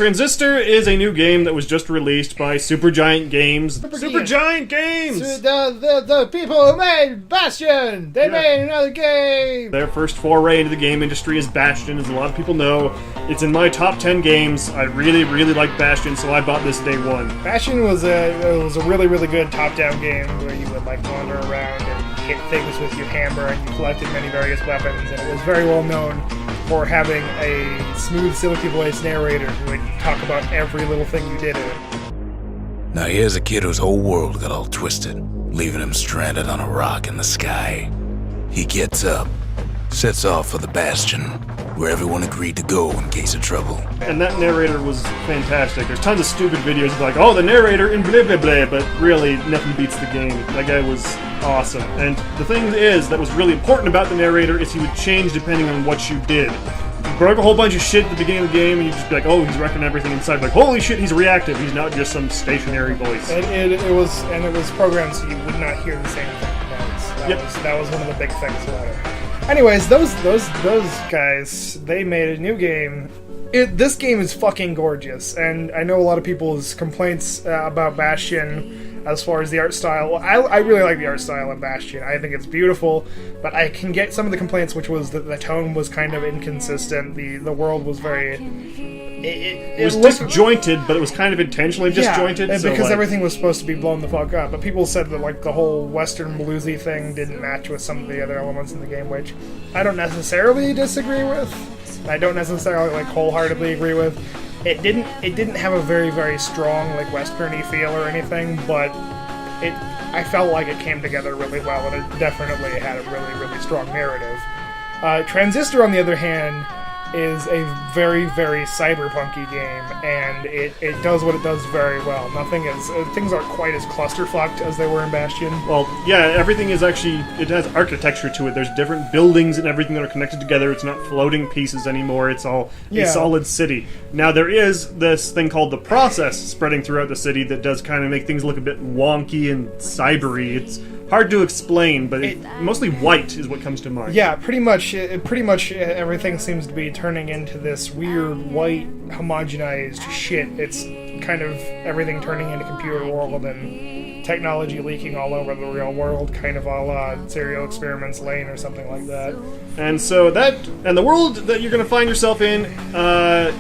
Transistor is a new game that was just released by Supergiant Games. Supergiant Games! The people who made Bastion! They made another game! Their first foray into the game industry is Bastion, as a lot of people know. It's in my top 10 games. I really, really like Bastion, so I bought this day one. Bastion was a really, really good top-down game where you would like wander around and hit things with your hammer, and you collected many various weapons, and it was very well known for having a smooth, silky voice narrator who would talk about every little thing you did in it. Now here's a kid whose whole world got all twisted, leaving him stranded on a rock in the sky. He gets up, sets off for the Bastion, where everyone agreed to go in case of trouble. And that narrator was fantastic. There's tons of stupid videos like, oh, the narrator in blah blah blah, but really, nothing beats the game. That guy was awesome. And the thing is, that was really important about the narrator is he would change depending on what you did. If you broke a whole bunch of shit at the beginning of the game, and you'd just be like, oh, he's wrecking everything inside. Like, holy shit, he's reactive. He's not just some stationary voice. And it was programmed so you would not hear the same thing twice. That was one of the big things about it. Anyways, those guys, they made a new game. This game is fucking gorgeous, and I know a lot of people's complaints about Bastion as far as the art style. I really like the art style of Bastion. I think it's beautiful, but I can get some of the complaints, which was that the tone was kind of inconsistent. The world was very... It was disjointed, but it was kind of intentionally disjointed. Yeah, because everything was supposed to be blown the fuck up. But people said that like the whole Western bluesy thing didn't match with some of the other elements in the game, which I don't necessarily disagree with. I don't necessarily like wholeheartedly agree with. It didn't have a very, very strong like Western-y feel or anything, but I felt like it came together really well, and it definitely had a really, really strong narrative. Transistor, on the other hand, is a very, very cyberpunky game, and it does what it does very well. Things aren't quite as clusterfucked as they were in Bastion. Well, yeah, everything is actually, it has architecture to it. There's different buildings and everything that are connected together. It's not floating pieces anymore. It's all a solid city. Now, there is this thing called the process spreading throughout the city that does kind of make things look a bit wonky and cybery. It's hard to explain, but mostly white is what comes to mind. Yeah, pretty much everything seems to be turning into this weird white homogenized shit. It's kind of everything turning into computer world and technology leaking all over the real world, kind of a la Serial Experiments Lane or something like that. And so the world that you're going to find yourself in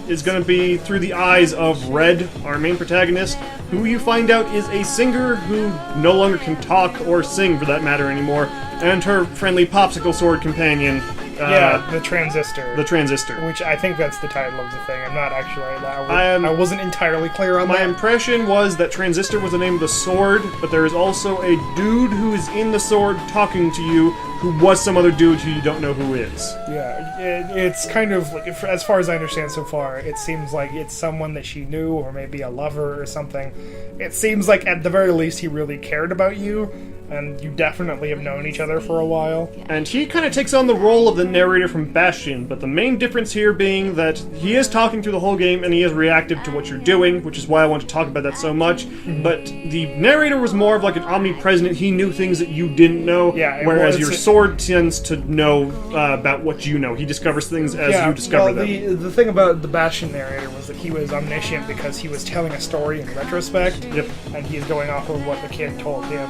is going to be through the eyes of Red, our main protagonist, who you find out is a singer who no longer can talk or sing for that matter anymore, and her friendly popsicle sword companion. The Transistor. The Transistor. Which I think that's the title of the thing. I'm not actually... I wasn't entirely clear on that. My impression was that Transistor was the name of the sword, but there is also a dude who is in the sword talking to you who was some other dude who you don't know who is. Yeah, it's kind of... like, as far as I understand so far, it seems like it's someone that she knew, or maybe a lover or something. It seems like, at the very least, he really cared about you, and you definitely have known each other for a while. And he kind of takes on the role of the narrator from Bastion, but the main difference here being that he is talking through the whole game and he is reactive to what you're doing, which is why I want to talk about that so much. Mm-hmm. But the narrator was more of like an omnipresent. He knew things that you didn't know, whereas your sword tends to know about what you know. He discovers things as you discover them. The thing about the Bastion narrator was that he was omniscient because he was telling a story in retrospect, and he's going off of what the kid told him.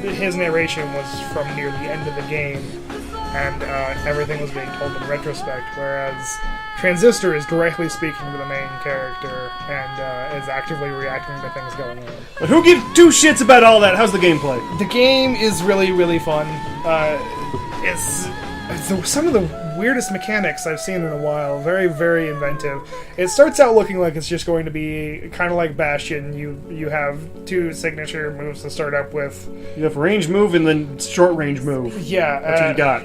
His narration was from near the end of the game, and everything was being told in retrospect, whereas Transistor is directly speaking to the main character and is actively reacting to things going on. But who gives two shits about all that? How's the gameplay? The game is really, really fun. It's some of the weirdest mechanics I've seen in a while. Very, very inventive. It starts out looking like it's just going to be kind of like Bastion. You have two signature moves to start up with. You have range move and then short range move. Yeah. That's what you got.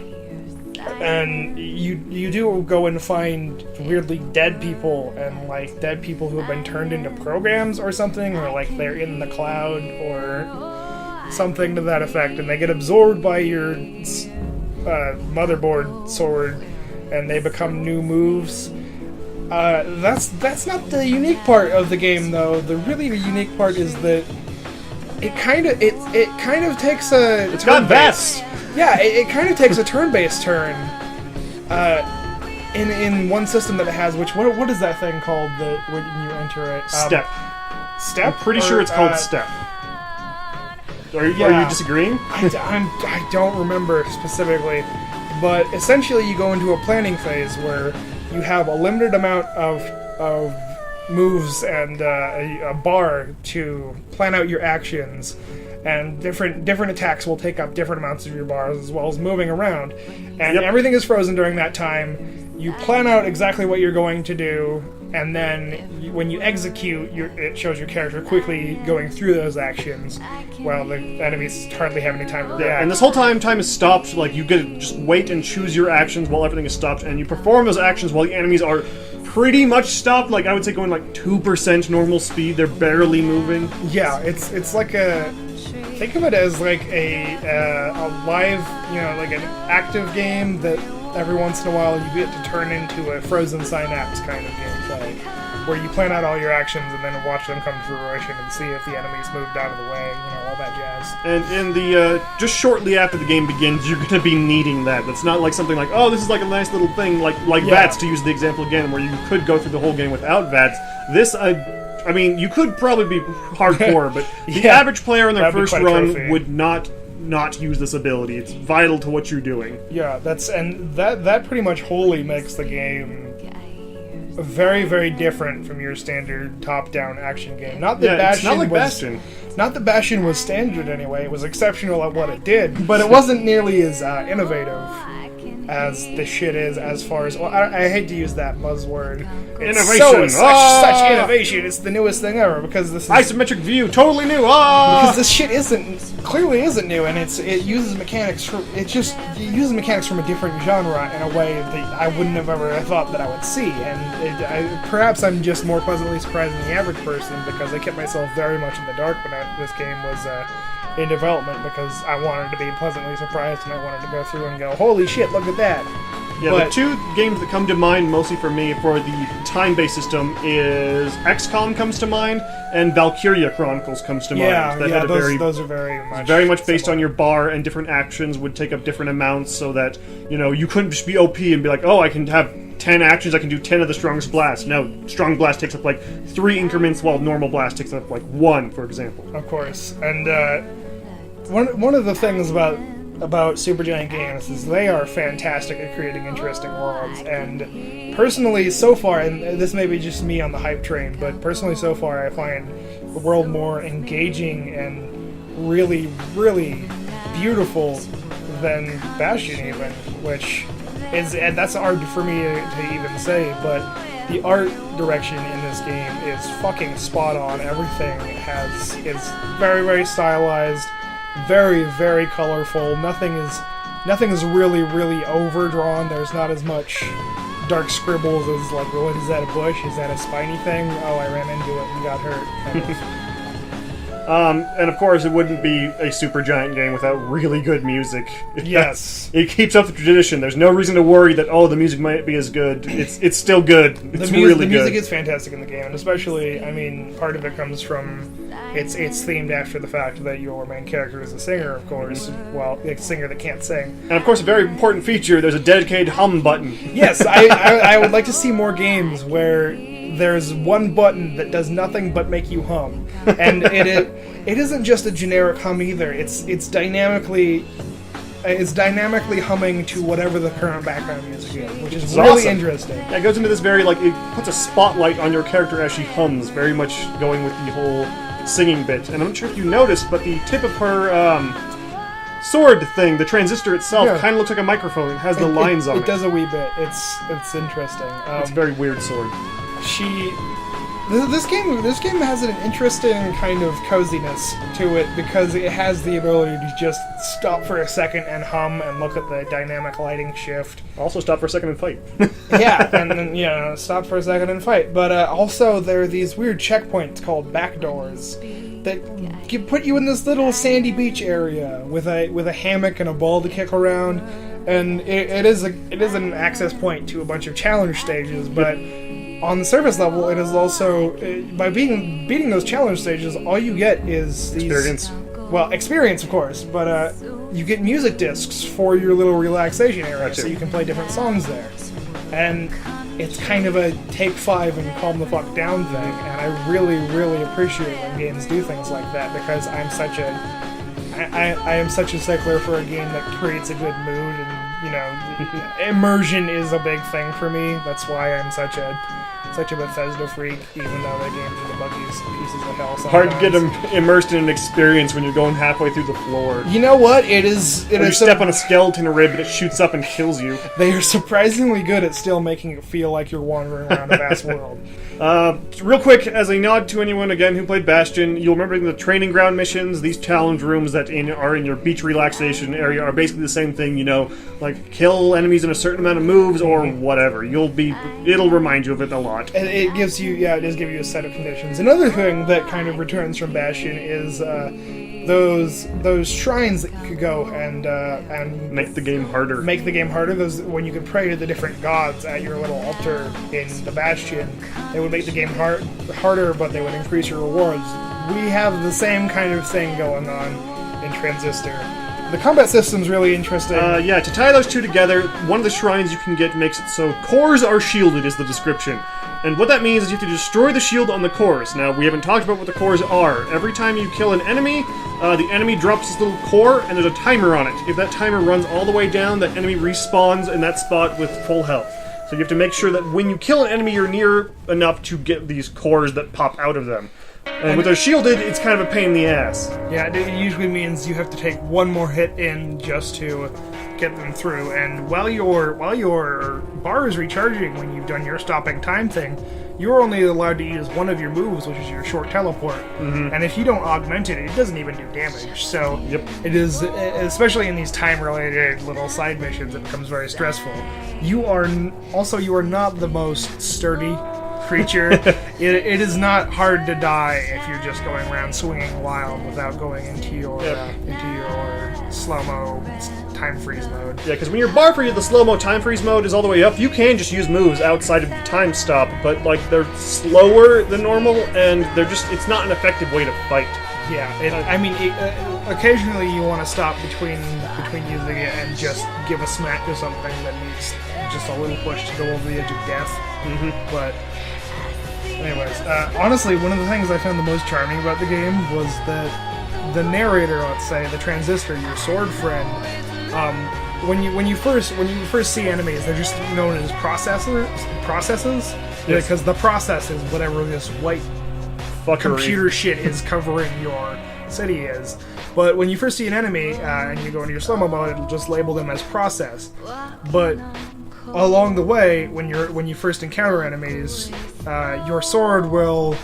And you do go and find weirdly dead people, and like dead people who have been turned into programs or something, or like they're in the cloud or something to that effect, and they get absorbed by your motherboard sword, and they become new moves. That's not the unique part of the game, though. The really unique part is that it kind of takes a. It's got vets. Yeah, it kind of takes a turn-based turn. in one system that it has, what is that thing called when you enter it? Step. Step? I'm pretty sure it's called Step. Are you disagreeing? I don't remember specifically, but essentially you go into a planning phase where you have a limited amount of moves and a bar to plan out your actions, and different attacks will take up different amounts of your bars as well as moving around, and everything is frozen during that time. You plan out exactly what you're going to do, and then when you execute, it shows your character quickly going through those actions while the enemies hardly have any time to react. And this whole time is stopped. Like, you get to just wait and choose your actions while everything is stopped, and you perform those actions while the enemies are pretty much stopped. Like, I would say going like 2% normal speed. They're barely moving. Yeah, it's like think of it as like a live, like an active game that every once in a while you get to turn into a frozen synapse kind of gameplay, where you plan out all your actions and then watch them come to fruition and see if the enemies moved out of the way, all that jazz. And in the just shortly after the game begins, you're going to be needing that. That's not like something like, oh, this is like a nice little thing, like VATS, to use the example again, where you could go through the whole game without VATS. This, I mean, you could probably be hardcore, but the average player on their first run would not use this ability. It's vital to what you're doing. Yeah, that pretty much wholly makes the game very, very different from your standard top-down action game. Not that Bastion it's not like Bastion. Not that Bastion was standard anyway. It was exceptional at what it did, but it wasn't nearly as innovative as the shit is, as far as... Well, I hate to use that buzzword. It's innovation! Such innovation! It's the newest thing ever, because this is... Isometric view, totally new! Because this shit clearly isn't new, and it uses mechanics from a different genre in a way that I wouldn't have ever thought that I would see, and perhaps I'm just more pleasantly surprised than the average person, because I kept myself very much in the dark when this game was... in development, because I wanted to be pleasantly surprised and I wanted to go through and go, holy shit, look at that. Yeah, the two games that come to mind mostly for me for the time-based system is XCOM comes to mind, and Valkyria Chronicles comes to mind. Those are very much based on your bar, and different actions would take up different amounts, so that, you couldn't just be OP and be like, oh, I can have 10 actions, I can do 10 of the strongest blast. No, strong blast takes up like 3 increments, while normal blast takes up like 1, for example. Of course, and one of the things about Supergiant games is they are fantastic at creating interesting worlds, and personally so far, and this may be just me on the hype train, but personally so far I find the world more engaging and really, really beautiful than Bastion even, which is, and that's hard for me to even say, but the art direction in this game is fucking spot on. Everything is very, very stylized, very, very colorful. Nothing is really, really overdrawn. There's not as much dark scribbles as like, what is that, a bush? Is that a spiny thing? Oh, I ran into it and got hurt. Kind of. And of course, it wouldn't be a Supergiant game without really good music. Yes. It keeps up the tradition. There's no reason to worry that, the music might be as good. It's still good. It's really good. The music is fantastic in the game, and especially, part of it comes from... It's themed after the fact that your main character is a singer, of course. Well, a singer that can't sing. And of course, a very important feature, there's a dedicated hum button. Yes, I would like to see more games where there's one button that does nothing but make you hum. And it isn't just a generic hum either. It's dynamically humming to whatever the current background music is, which is really awesome. Interesting. Yeah, it goes into this very, it puts a spotlight on your character as she hums, very much going with the whole singing bit. And I'm not sure if you noticed, but the tip of her sword thing, the transistor itself, kind of looks like a microphone. It has the lines on it. It does a wee bit. It's interesting. It's a very weird sword. This game has an interesting kind of coziness to it, because it has the ability to just stop for a second and hum and look at the dynamic lighting shift. Also stop for a second and fight. Yeah, and then, stop for a second and fight. But also there are these weird checkpoints called backdoors that put you in this little sandy beach area with a hammock and a ball to kick around, and it is an access point to a bunch of challenge stages, but... On the surface level, it is also, by beating those challenge stages, all you get is these... Experience. Well, experience, of course, but you get music discs for your little relaxation area, so you can play different songs there. And it's kind of a take 5 and calm the fuck down thing, and I really, really appreciate when games do things like that, because I am such a stickler for a game that creates a good mood, and immersion is a big thing for me. That's why I'm such a Bethesda freak, even though their games are the buggiest pieces of hell sometimes. Hard to get immersed in an experience when you're going halfway through the floor. You know what? It is. Or you step on a skeleton rib and it shoots up and kills you. They are surprisingly good at still making it feel like you're wandering around a vast world. Real quick, as a nod to anyone, again, who played Bastion, you'll remember the training ground missions, these challenge rooms that are in your beach relaxation area are basically the same thing, like kill enemies in a certain amount of moves or whatever. It'll remind you of it a lot. And it gives you, it does give you a set of conditions. Another thing that kind of returns from Bastion is those shrines that you could go and make the game harder. Make the game harder. Those when you could pray to the different gods at your little altar in the Bastion, they would make the game harder, but they would increase your rewards. We have the same kind of thing going on in Transistor. The combat system's really interesting. To tie those two together, one of the shrines you can get makes it so cores are shielded, is the description. And what that means is you have to destroy the shield on the cores. Now, we haven't talked about what the cores are. Every time you kill an enemy, the enemy drops this little core, and there's a timer on it. If that timer runs all the way down, that enemy respawns in that spot with full health. So you have to make sure that when you kill an enemy, you're near enough to get these cores that pop out of them. And with those shielded, it's kind of a pain in the ass. Yeah, it usually means you have to take one more hit in just to get them through. And while your bar is recharging when you've done your stopping time thing, you're only allowed to use one of your moves, which is your short teleport. Mm-hmm. And if you don't augment it, it doesn't even do damage. So It is, especially in these time-related little side missions, it becomes very stressful. You are not the most sturdy creature. It is not hard to die if you're just going around swinging wild without going into your slow-mo time freeze mode. Yeah, because when you're bar free, the slow-mo time freeze mode is all the way up. You can just use moves outside of the time stop, but they're slower than normal, and it's not an effective way to fight. Yeah, occasionally you want to stop between using it and just give a smack to something that needs just a little push to go over the edge of death. Mm-hmm. But anyways, honestly, one of the things I found the most charming about the game was that the narrator, let's say, the Transistor, your sword friend, when you first see enemies, they're just known as processes, because the process is whatever this white computer shit is covering your city is. But when you first see an enemy and you go into your slow-mo mode, it'll just label them as process. But along the way, when you first encounter enemies, your sword will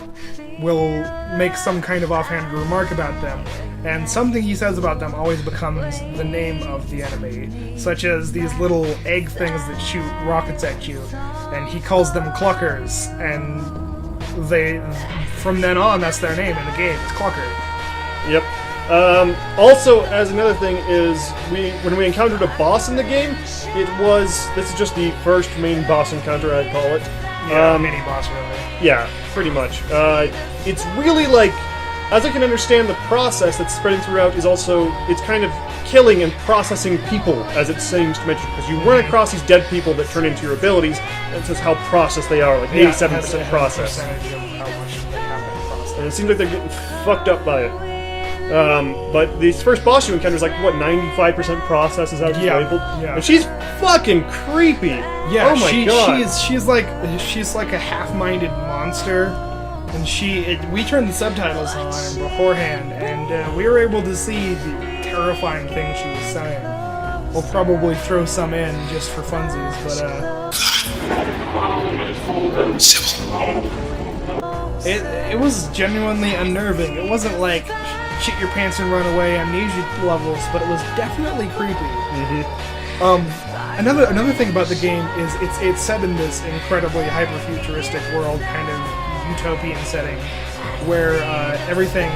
make some kind of offhand remark about them, and something he says about them always becomes the name of the enemy, such as these little egg things that shoot rockets at you, and he calls them cluckers, and from then on, that's their name in the game. It's Clucker. Yep. Also, as another thing is, when we encountered a boss in the game, this is just the first main boss encounter, I'd call it. Yeah, mini boss, really. Yeah, pretty much. It's really as I can understand, the process that's spreading throughout is also, it's kind of killing and processing people, as it seems to mention, because you run across these dead people that turn into your abilities, and it says how processed they are, 87% process. And it seems like they're getting fucked up by it. But this first boss you encounter is 95% process is how it's labeled. Yeah. And she's fucking creepy. Yeah, oh my god. She's like a half-minded monster, and we turned the subtitles on beforehand, and we were able to see the terrifying things she was saying. We'll probably throw some in just for funsies, but it was genuinely unnerving. It wasn't like shit your pants and run away amnesia levels, but it was definitely creepy. Mm-hmm. Another thing about the game is it's set in this incredibly hyper-futuristic world, kind of utopian setting, where everything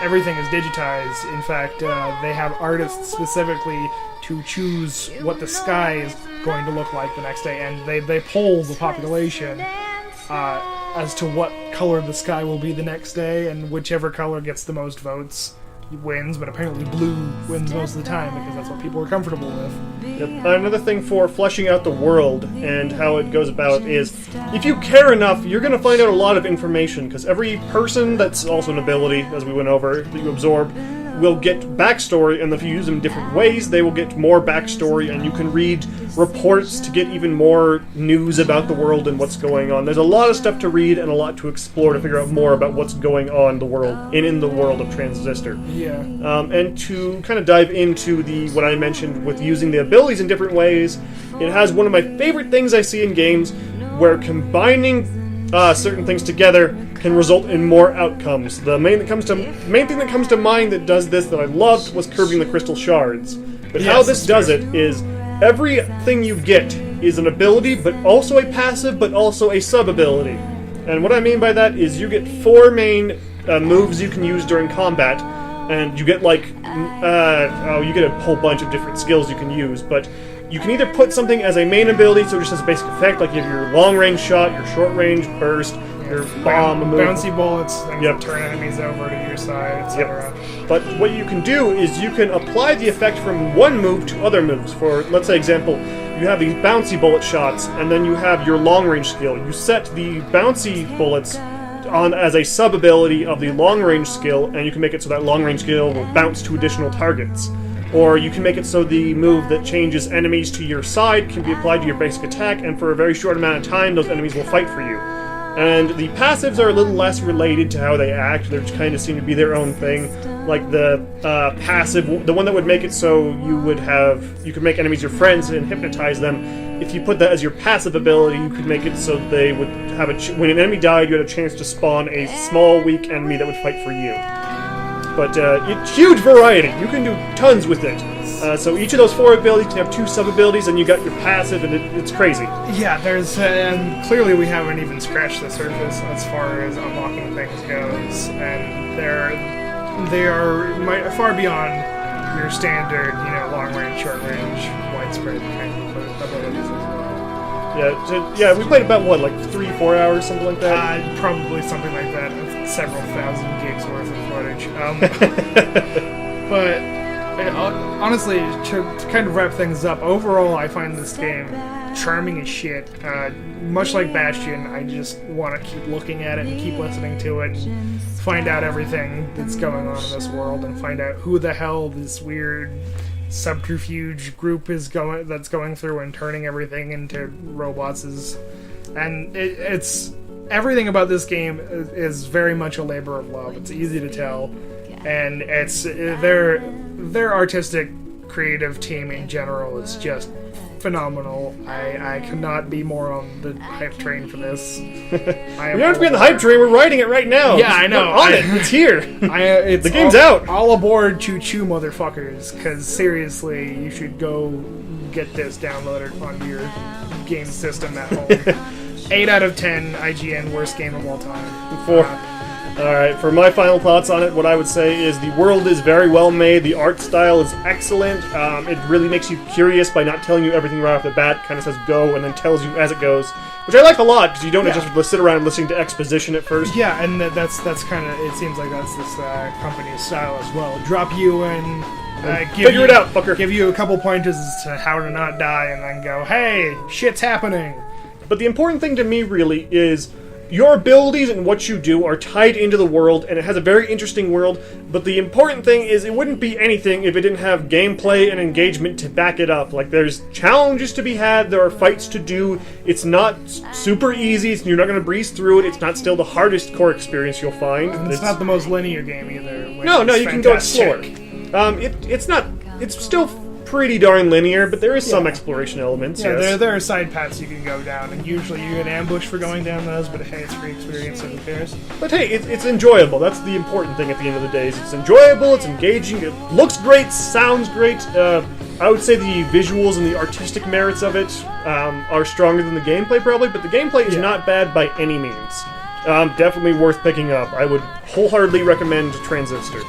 is digitized. In fact, they have artists specifically to choose what the sky is going to look like the next day, and they poll the population as to what color the sky will be the next day, and whichever color gets the most votes wins, but apparently blue wins most of the time because that's what people are comfortable with. Yep. Another thing for fleshing out the world and how it goes about is, if you care enough, you're going to find out a lot of information, because every person that's also an ability, as we went over, that you absorb, will get backstory, and if you use them in different ways, they will get more backstory, and you can read reports to get even more news about the world and what's going on. There's a lot of stuff to read and a lot to explore to figure out more about what's going on in the world, in the world of Transistor. Yeah. And to kind of dive into what I mentioned with using the abilities in different ways, it has one of my favorite things I see in games, where combining certain things together can result in more outcomes. The main thing that comes to mind that does this that I loved was curbing the crystal shards. But how this does it is, everything you get is an ability, but also a passive, but also a sub-ability. And what I mean by that is you get 4 main moves you can use during combat, and you get you get a whole bunch of different skills you can use, but you can either put something as a main ability, so it just has a basic effect, like you have your long-range shot, your short-range burst, your bomb move. Bouncy bullets, things that turn enemies over to your side, etc. Yep. But what you can do is you can apply the effect from one move to other moves. For, let's say, example, you have these bouncy bullet shots, and then you have your long-range skill. You set the bouncy bullets on as a sub-ability of the long-range skill, and you can make it so that long-range skill will bounce to additional targets. Or you can make it so the move that changes enemies to your side can be applied to your basic attack, and for a very short amount of time, those enemies will fight for you. And the passives are a little less related to how they act. They just kind of seem to be their own thing. Like the passive, the one that would make it so you could make enemies your friends and hypnotize them. If you put that as your passive ability, you could make it so they would have when an enemy died, you had a chance to spawn a small, weak enemy that would fight for you. But it's huge variety. You can do tons with it. So each of those 4 abilities can have 2 sub-abilities, and you got your passive, and it's crazy. Yeah, and clearly we haven't even scratched the surface as far as unlocking things goes, and they are far beyond your standard, long-range, short-range, widespread kind of abilities as well. Yeah, we played about, 3-4 hours, something like that? Probably something like that. Several thousand gigs worth of footage. But honestly, to kind of wrap things up, overall I find this game charming as shit. Much like Bastion, I just want to keep looking at it and keep listening to it and find out everything that's going on in this world and find out who the hell this weird subterfuge group that's going through and turning everything into robots is. And it's everything about this game is very much a labor of love. It's easy to tell, and it's their artistic, creative team in general is just phenomenal. I cannot be more on the hype train for this. We don't have to be on the hype train. We're riding it right now. Yeah, I know. It's here. The game's out. All aboard, choo-choo, motherfuckers! Because seriously, you should go get this downloaded on your game system at home. 8 out of 10 IGN worst game of all time. 4. Alright, for my final thoughts on it, what I would say is the world is very well made, the art style is excellent, it really makes you curious by not telling you everything right off the bat, kind of says go and then tells you as it goes, which I like a lot, because you don't just sit around listening to exposition at first. Yeah, and that's kind of, it seems like that's this company's style as well. Drop you in, figure it out, fucker. Give you a couple pointers as to how to not die, and then go, hey, shit's happening. But the important thing to me, really, is your abilities and what you do are tied into the world, and it has a very interesting world, but the important thing is it wouldn't be anything if it didn't have gameplay and engagement to back it up. Like, there's challenges to be had, there are fights to do, it's not super easy, you're not going to breeze through it, it's not still the hardest core experience you'll find. And it's not the most linear game either. No, you can go slower. It's still pretty darn linear, but there is some exploration elements. Yeah, yes. there are side paths you can go down, and usually you get ambushed for going down those, but hey, it's free experience, so who cares? But hey, it's enjoyable. That's the important thing at the end of the day. It's enjoyable, it's engaging, it looks great, sounds great. I would say the visuals and the artistic merits of it are stronger than the gameplay, probably, but the gameplay is not bad by any means. Definitely worth picking up. I would wholeheartedly recommend Transistor.